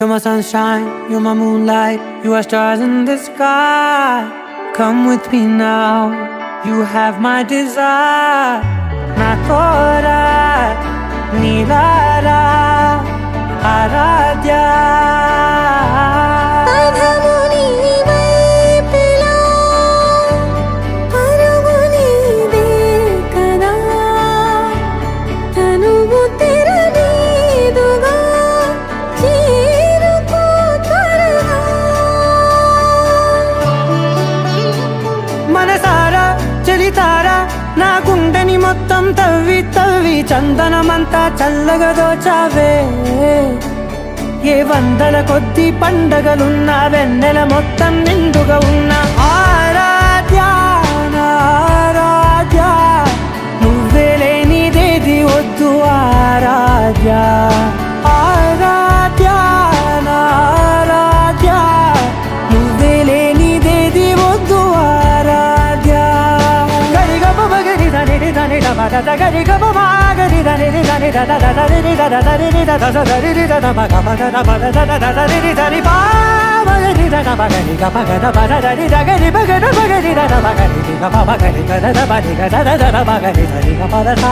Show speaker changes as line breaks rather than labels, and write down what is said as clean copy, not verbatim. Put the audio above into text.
You're my sunshine, you're my moonlight, you are stars in the sky. Come with me now, you have my desire. Nakora, Nilara, Aradhya. మనసారా చలితారా నా గుండెని మొత్తం తవ్వి తవ్వి చందనమంతా చల్లగా దోచావే. ఏ వందల కొద్ది పండగలున్న వెన్నెల మొత్తం నిండుగా ఉన్న ఆరాధ్య నా ఆరాధ్య, నువ్వే లేనిదేది వద్దు ఆరాధ్య. ఆరాధ్య నా ఆరాధ్య, నువ్వే లేనిదేది వద్దు ఆరాధ్య. గరిగమ మగరి దని దని దమ దద గరిగమ మాగరి దని దని దద దద రి దద దరి రి దద దరి రి దద మగ మగ దమ దద దద రి రి దరి పా మగరి దద మగరి గమ గద మద దరి దగరి మగద మగరి దద మగరి గమ మగరి దద దద మగరి దద దద మగరి దరి గమ దద.